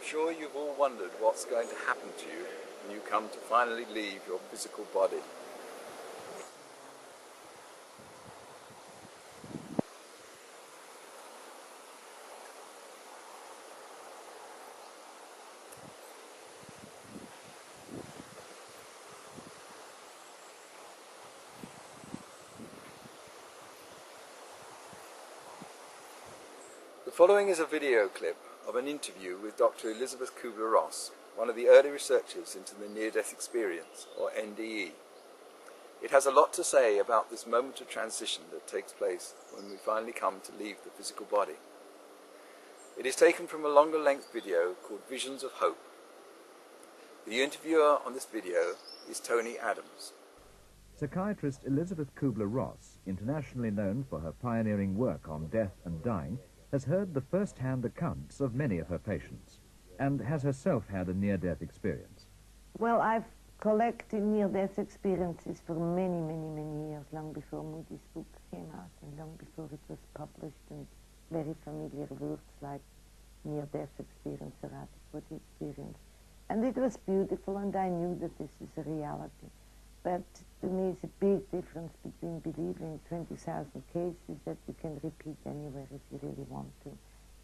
I'm sure you've all wondered what's going to happen to you when you come to finally leave your physical body. The following is a video clip of an interview with Dr. Elizabeth Kubler-Ross, one of the early researchers into the near-death experience, or NDE. It has a lot to say about this moment of transition that takes place when we finally come to leave the physical body. It is taken from a longer-length video called Visions of Hope. The interviewer on this video is Tony Adams. Psychiatrist Elizabeth Kubler-Ross, internationally known for her pioneering work on death and dying, has heard the first-hand accounts of many of her patients and has herself had a near-death experience. Well, I've collected near-death experiences for many, many, many years, long before Moody's book came out and long before it was published, and very familiar words like near-death experience or out-of-body experience. And it was beautiful, and I knew that this is a reality. But to me, it's a big difference between believing 20,000 cases that you can repeat anywhere if you really want to,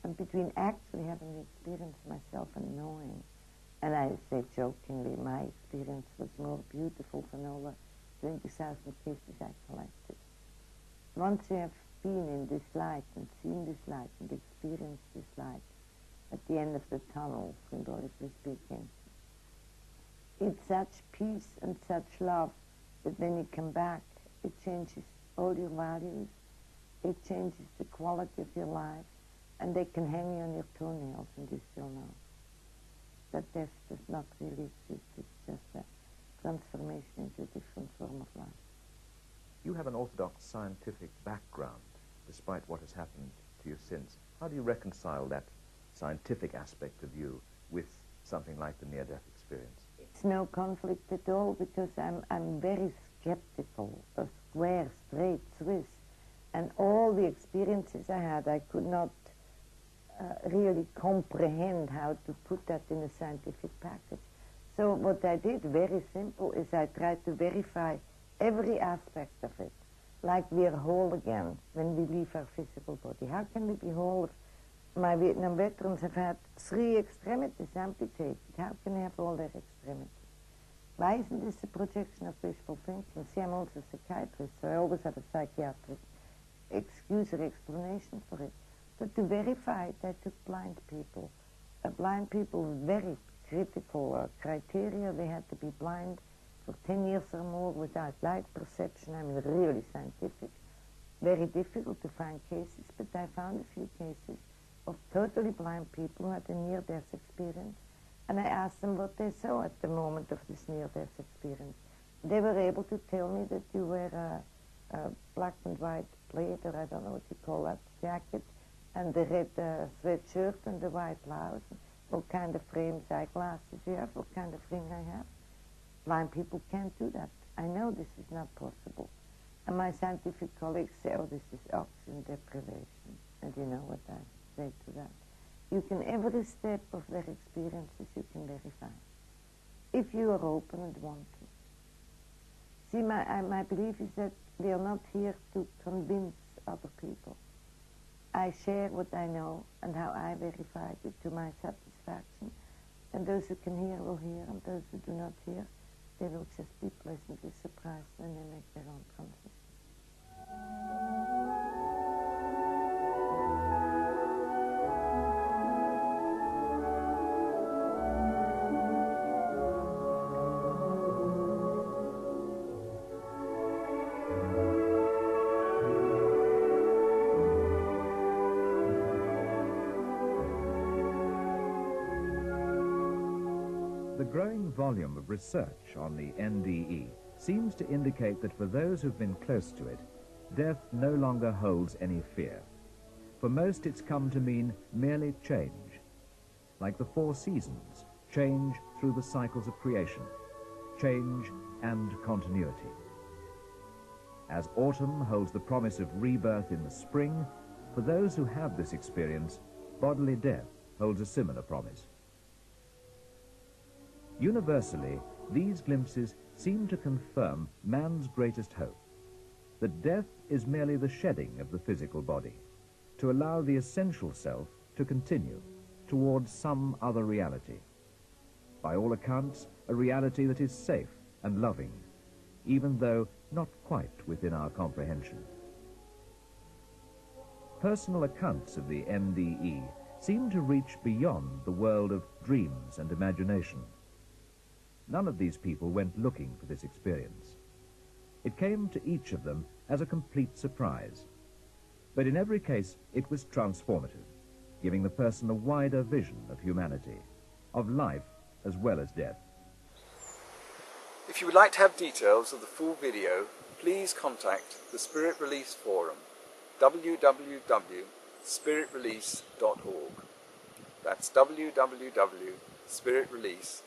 and between actually having the experience myself and knowing. And I say jokingly, my experience was more beautiful than all the 20,000 cases I collected. Once you have been in this light and seen this light and experienced this light at the end of the tunnel, symbolically speaking, it's such peace and such love that when you come back, it changes all your values, it changes the quality of your life, and they can hang you on your toenails and you still know that death does not really exist. It's just a transformation into a different form of life. You have an orthodox scientific background, despite what has happened to you since. How do you reconcile that scientific aspect of you with something like the near-death experience? It's no conflict at all, because I'm very skeptical of square, straight, Swiss. And all the experiences I had, I could not really comprehend how to put that in a scientific package. So what I did, very simple, is I tried to verify every aspect of it, like we are whole again when we leave our physical body. How can we be whole if my Vietnam veterans have had 3 extremities amputated? How can they have all their extremities? Why isn't this a projection of wishful thinking? See, I'm also a psychiatrist, so I always have a psychiatric excuse or explanation for it. But to verify it, I took blind people. Blind people with very critical criteria. They had to be blind for 10 years or more without light perception. I mean, really scientific. Very difficult to find cases, but I found a few cases of totally blind people who had a near-death experience, and I asked them what they saw at the moment of this near-death experience. They were able to tell me that you wear a black and white plaid, or I don't know what you call that, jacket, and the red sweatshirt and the white blouse, what kind of frames, eyeglasses you have, what kind of ring I have. Blind people can't do that. I know this is not possible. And my scientific colleagues say, oh, this is oxygen deprivation. And you know what I say to that. You can, every step of their experiences, you can verify, if you are open and want to. See, my belief is that we are not here to convince other people. I share what I know and how I verified it to my satisfaction. And those who can hear will hear, and those who do not hear, they will just be pleasantly surprised when they make their own transition. The growing volume of research on the NDE seems to indicate that for those who've been close to it, death no longer holds any fear. For most, it's come to mean merely change. Like the 4 seasons, change through the cycles of creation, change and continuity. As autumn holds the promise of rebirth in the spring, for those who have this experience, bodily death holds a similar promise. Universally, these glimpses seem to confirm man's greatest hope, that death is merely the shedding of the physical body, to allow the essential self to continue towards some other reality. By all accounts, a reality that is safe and loving, even though not quite within our comprehension. Personal accounts of the NDE seem to reach beyond the world of dreams and imagination. None of these people went looking for this experience. It came to each of them as a complete surprise. But in every case, it was transformative, giving the person a wider vision of humanity, of life as well as death. If you would like to have details of the full video, please contact the Spirit Release Forum, www.spiritrelease.org. That's www.spiritrelease.org.